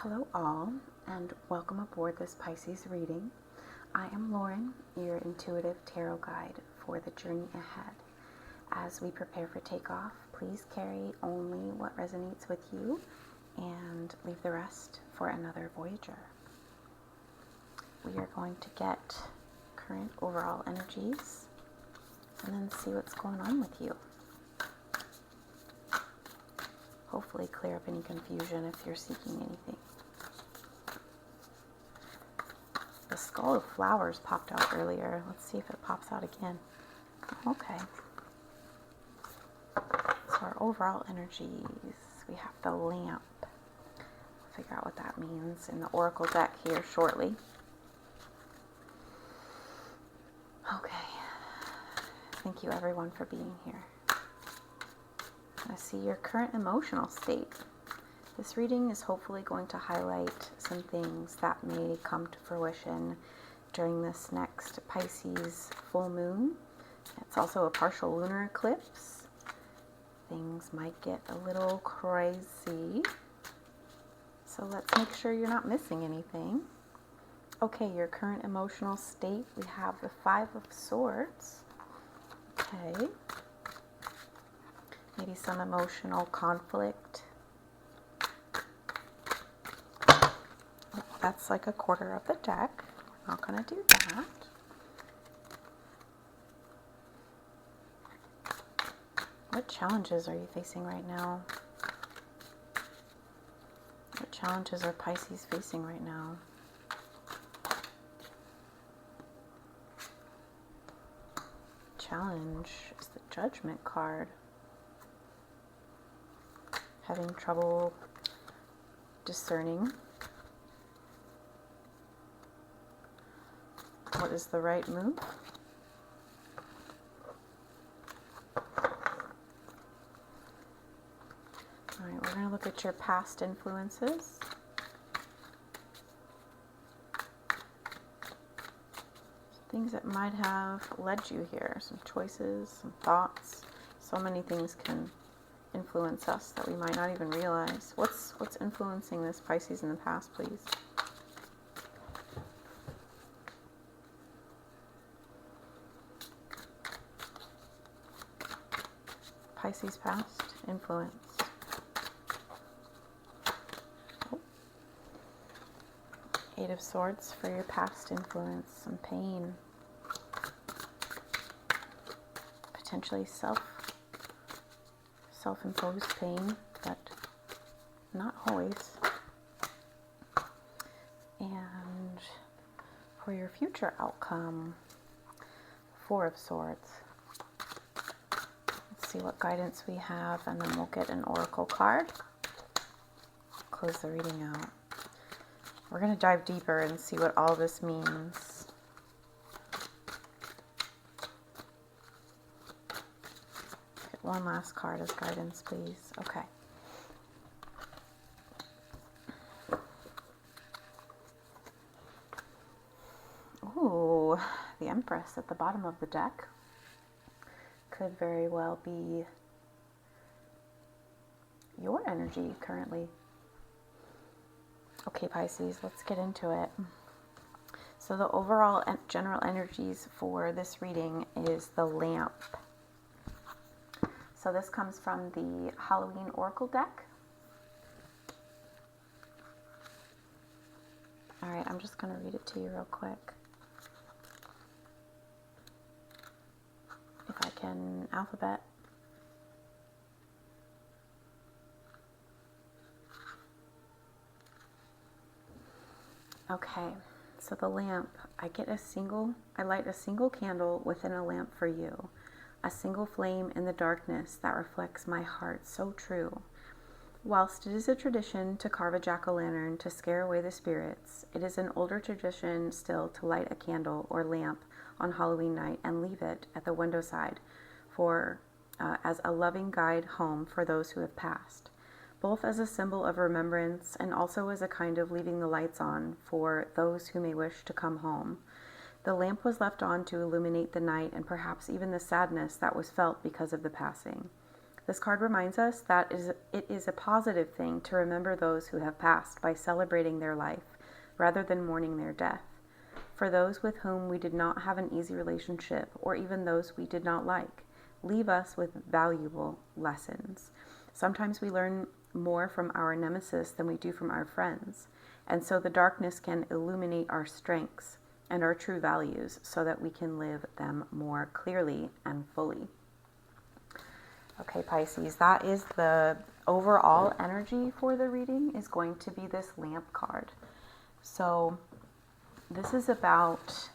Hello all, and welcome aboard this Pisces reading. I am Lauren, your intuitive tarot guide for the journey ahead. As we prepare for takeoff, please carry only what resonates with you and leave the rest for another voyager. We are going to get current overall energies and then see what's going on with you. Hopefully clear up any confusion if you're seeking anything. The skull of flowers popped out earlier. Let's see if it pops out again. Okay. So our overall energies, we have the lamp. We'll figure out what that means in the oracle deck here shortly. Okay. Thank you everyone for being here. I see your current emotional state. This reading is hopefully going to highlight some things that may come to fruition during this next Pisces full moon. It's also a partial lunar eclipse. Things might get a little crazy. So let's make sure you're not missing anything. Okay, your current emotional state. We have the Five of Swords. Okay. Maybe some emotional conflict. That's like a quarter of the deck. We're not going to do that. What challenges are you facing right now? What challenges are Pisces facing right now? Challenge is the Judgment card. Having trouble discerning what is the right move. All right, we're going to look at your past influences. Some things that might have led you here, some choices, some thoughts. So many things can influence us that we might not even realize. What's influencing this Pisces in the past, please? Pisces past influence. Oh. Eight of Swords for your past influence. Some pain. Potentially self-imposed pain, but not always. And for your future outcome, Four of Swords. See what guidance we have, and then we'll get an oracle card. Close the reading out. We're going to dive deeper and see what all this means. Get one last card as guidance, please. Okay. Ooh, the Empress at the bottom of the deck. Could very well be your energy currently. Okay, Pisces, let's get into it. So the overall general energies for this reading is the lamp. So this comes from the Halloween Oracle deck. All right, I'm just going to read it to you real quick. If I can alphabet. Okay, so the lamp, I light a single candle within a lamp for you, a single flame in the darkness that reflects my heart so true. Whilst it is a tradition to carve a jack-o'-lantern to scare away the spirits, it is an older tradition still to light a candle or lamp on Halloween night and leave it at the window side as a loving guide home for those who have passed, both as a symbol of remembrance and also as a kind of leaving the lights on for those who may wish to come home. The lamp was left on to illuminate the night and perhaps even the sadness that was felt because of the passing. This card reminds us that it is a positive thing to remember those who have passed by celebrating their life rather than mourning their death. For those with whom we did not have an easy relationship, or even those we did not like, leave us with valuable lessons. Sometimes we learn more from our nemesis than we do from our friends, and so the darkness can illuminate our strengths and our true values so that we can live them more clearly and fully. Okay, Pisces, that is the overall energy for the reading, is going to be this lamp card. So this is about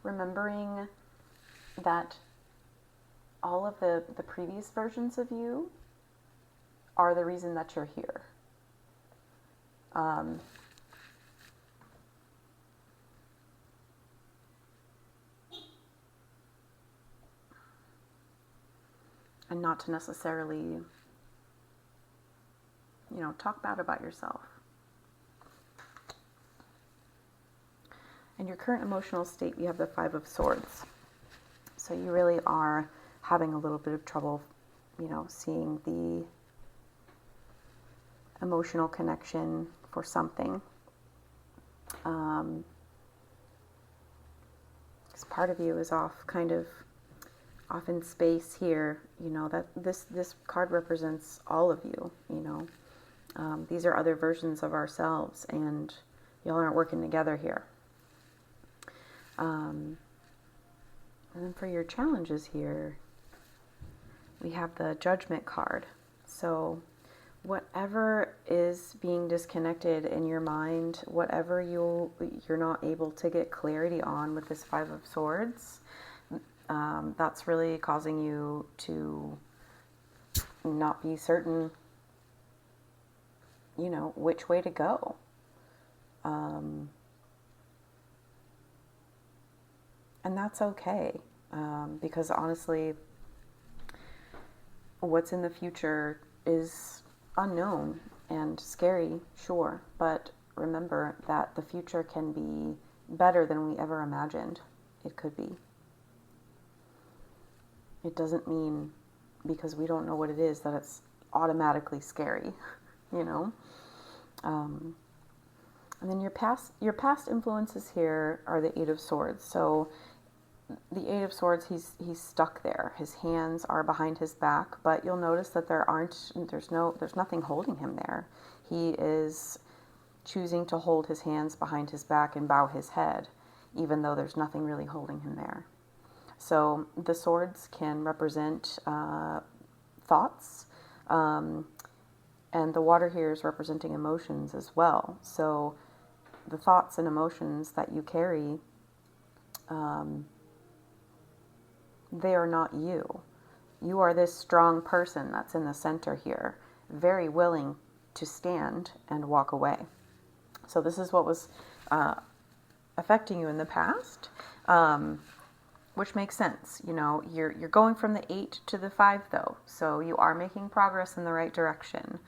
remembering that all of the previous versions of you are the reason that you're here. And not to necessarily, talk bad about yourself. In your current emotional state, you have the Five of Swords. So you really are having a little bit of trouble, seeing the emotional connection for something. Because part of you is off in space here, that this card represents all of you, These are other versions of ourselves, and y'all aren't working together here. And then for your challenges here, we have the Judgment card. So whatever is being disconnected in your mind, whatever you're not able to get clarity on with this Five of Swords, that's really causing you to not be certain, which way to go. And that's okay, because honestly, what's in the future is unknown and scary, sure, but remember that the future can be better than we ever imagined it could be. It doesn't mean because we don't know what it is that it's automatically scary, And then your past influences here are the Eight of Swords. So the Eight of Swords, he's stuck there. His hands are behind his back, but you'll notice that there's nothing holding him there. He is choosing to hold his hands behind his back and bow his head, even though there's nothing really holding him there. So the swords can represent thoughts, and the water here is representing emotions as well. So the thoughts and emotions that you carry, they are not you. You are this strong person that's in the center here, very willing to stand and walk away. So this is what was affecting you in the past, which makes sense. You're going from the 8 to the 5 though, so you are making progress in the right direction.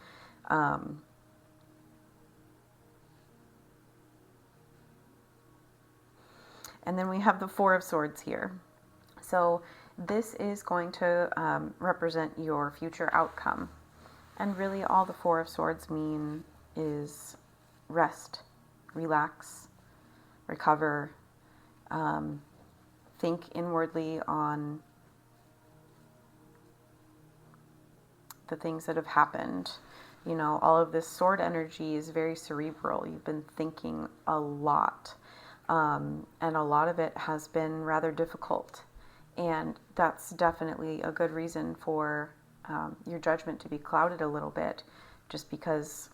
And then we have the Four of Swords here. So this is going to represent your future outcome. And really all the Four of Swords mean is rest, relax, recover, think inwardly on the things that have happened. All of this sword energy is very cerebral. You've been thinking a lot. And a lot of it has been rather difficult. And that's definitely a good reason for your judgment to be clouded a little bit, just because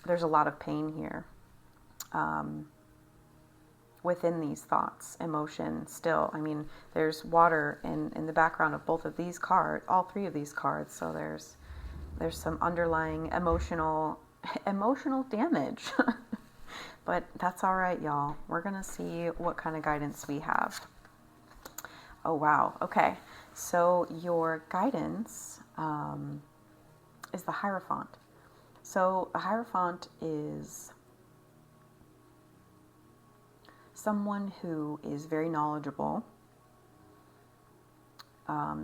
there's a lot of pain here within these thoughts, emotion still. I mean, there's water in the background of both of these cards, all three of these cards. So there's some underlying emotional damage. But that's all right, y'all. We're going to see what kind of guidance we have. Oh, wow. Okay. So your guidance is the Hierophant. So a Hierophant is someone who is very knowledgeable,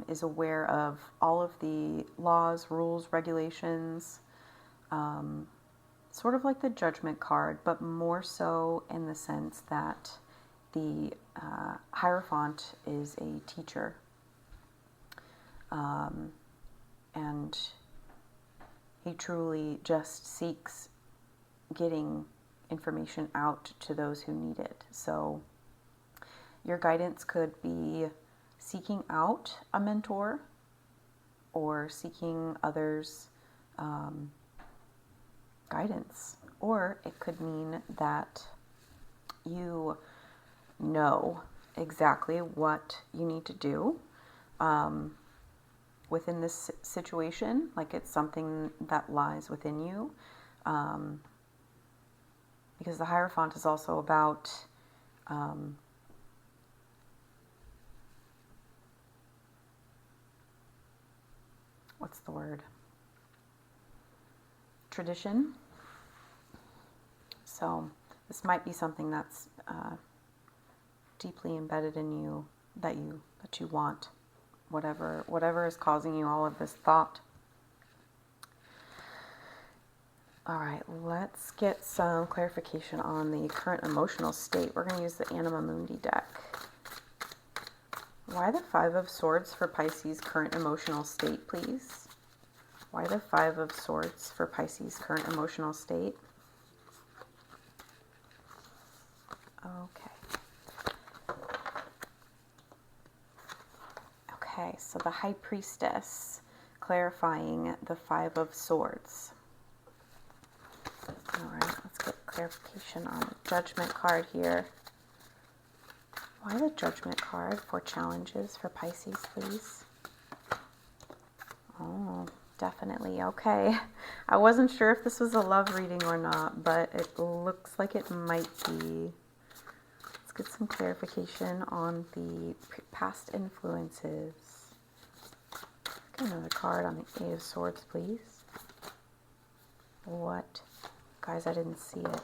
is aware of all of the laws, rules, regulations, sort of like the Judgment card, but more so in the sense that the Hierophant is a teacher. And he truly just seeks getting information out to those who need it. So your guidance could be seeking out a mentor or seeking others' guidance. Or it could mean that you know exactly what you need to do within this situation, like it's something that lies within you. Because the Hierophant is also about what's the word? Tradition. So this might be something that's deeply embedded in you that you want, whatever is causing you all of this thought. All right, let's get some clarification on the current emotional state. We're going to use the Anima Mundi deck. Why the Five of Swords for Pisces' current emotional state, please? Why the Five of Swords for Pisces' current emotional state? Okay, so the High Priestess clarifying the Five of Swords. All right, let's get clarification on the Judgment card here. Why the Judgment card for challenges for Pisces, please? Oh, definitely. Okay. I wasn't sure if this was a love reading or not, but it looks like it might be. Let's get some clarification on the past influences. Get another card on the Eight of Swords, please. What? Guys, I didn't see it.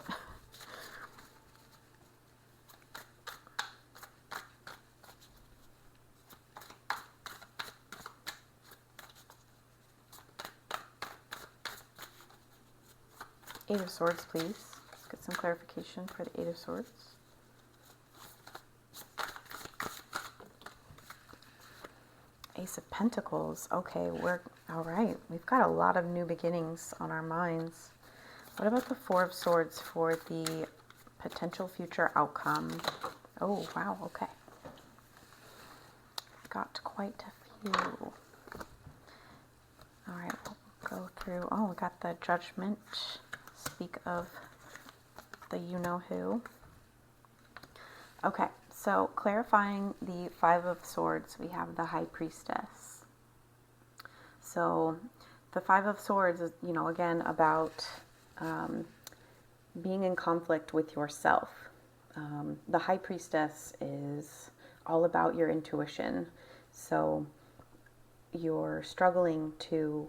Eight of Swords, please. Let's get some clarification for the Eight of Swords. Ace of Pentacles. Okay, we're all right. We've got a lot of new beginnings on our minds. What about the Four of Swords for the potential future outcome? Oh, wow. Okay. Got quite a few. All right, we'll go through. Oh, we got the Judgment. Speak of the you-know-who. Okay, so clarifying the Five of Swords, we have the High Priestess. So the Five of Swords is, again, about being in conflict with yourself. The High Priestess is all about your intuition. So you're struggling to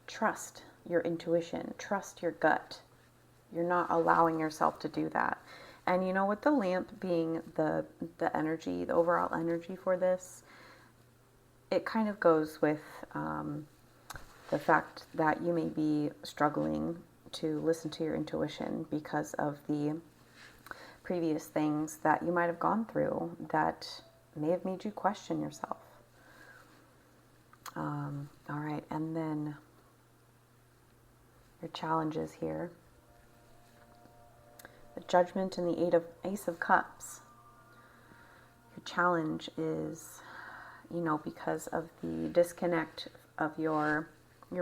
trust your intuition, trust your gut. You're not allowing yourself to do that. And with the lamp being the energy, the overall energy for this, it kind of goes with the fact that you may be struggling to listen to your intuition because of the previous things that you might have gone through that may have made you question yourself. All right, and then your challenges here. The Judgment and the Ace of Cups. Your challenge is, because of the disconnect of your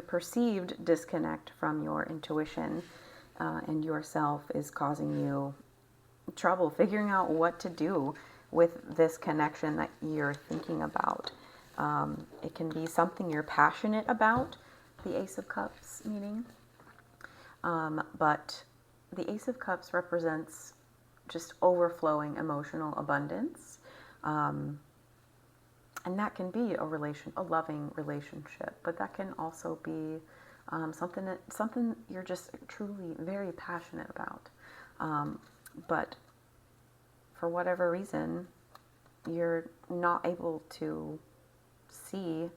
perceived disconnect from your intuition and yourself is causing you trouble figuring out what to do with this connection that you're thinking about. It can be something you're passionate about, the Ace of Cups meaning. But the Ace of Cups represents just overflowing emotional abundance. And that can be a loving relationship, but that can also be something you're just truly very passionate about. But for whatever reason, you're not able to see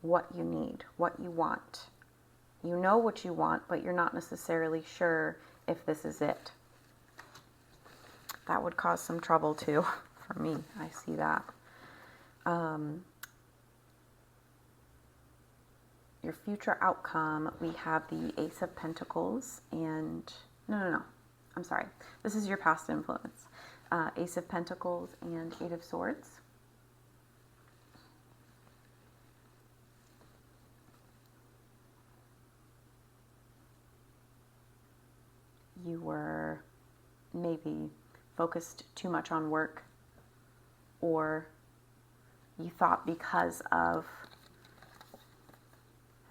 what you need, what you want. You know what you want, but you're not necessarily sure if this is it. That would cause some trouble too, for me. I see that. Your future outcome, we have the Ace of Pentacles and... No. I'm sorry. This is your past influence. Ace of Pentacles and Eight of Swords. You were maybe focused too much on work, or you thought because of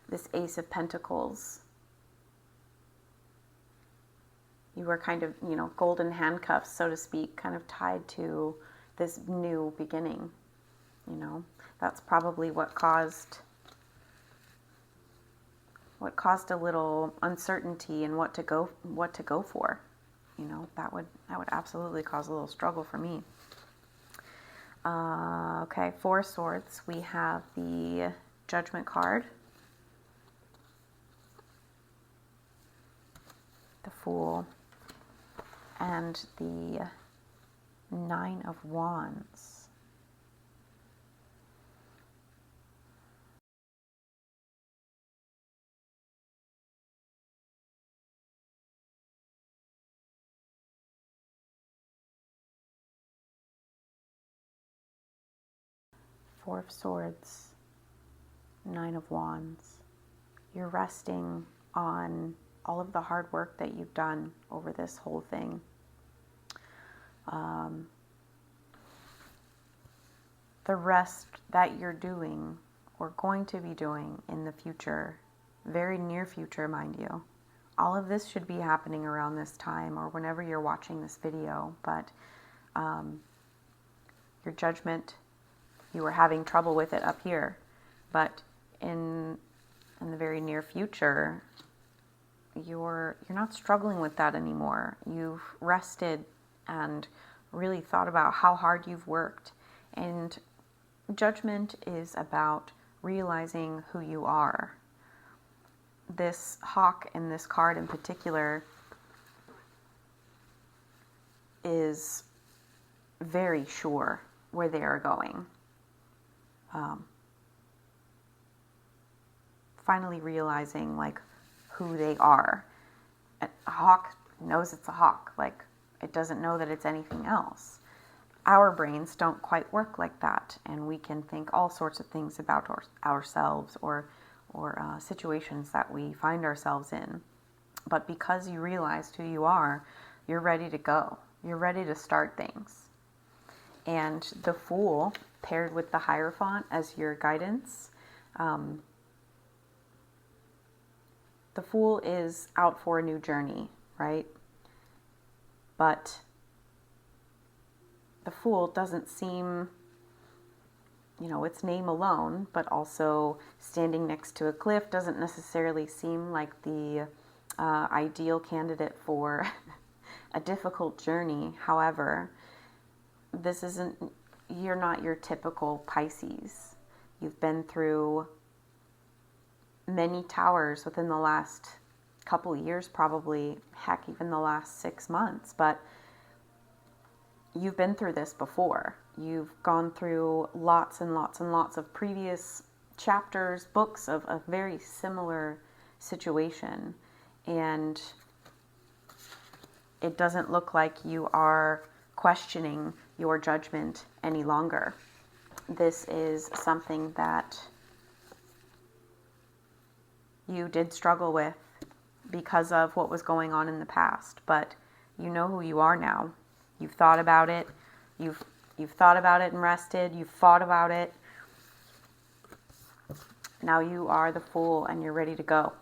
this Ace of Pentacles, you were kind of, golden handcuffs, so to speak, kind of tied to this new beginning. That's probably what caused a little uncertainty in what to go for. That would absolutely cause a little struggle for me. Okay, Four of Swords. We have the Judgment card, the Fool, and the Nine of Wands. Four of Swords, Nine of Wands. You're resting on all of the hard work that you've done over this whole thing. The rest that you're doing or going to be doing in the future, very near future, mind you, all of this should be happening around this time or whenever you're watching this video, but your judgment, you were having trouble with it up here, but in the very near future, you're not struggling with that anymore. You've rested and really thought about how hard you've worked. And judgment is about realizing who you are. This hawk and this card in particular is very sure where they are going. Finally realizing who they are. A hawk knows it's a hawk. It doesn't know that it's anything else. Our brains don't quite work like that, and we can think all sorts of things about ourselves or situations that we find ourselves in. But because you realized who you are, you're ready to go. You're ready to start things. And the Fool, paired with the Hierophant as your guidance, the Fool is out for a new journey, right? But the Fool doesn't seem, its name alone, but also standing next to a cliff doesn't necessarily seem like the ideal candidate for a difficult journey. However, you're not your typical Pisces. You've been through many towers within the last couple years, probably, heck, even the last 6 months, but you've been through this before. You've gone through lots and lots and lots of previous chapters, books of a very similar situation, and it doesn't look like you are questioning your judgment any longer. This is something that you did struggle with because of what was going on in the past, but you know who you are now. You've thought about it. You've thought about it and rested. You've thought about it. Now you are the Fool and you're ready to go.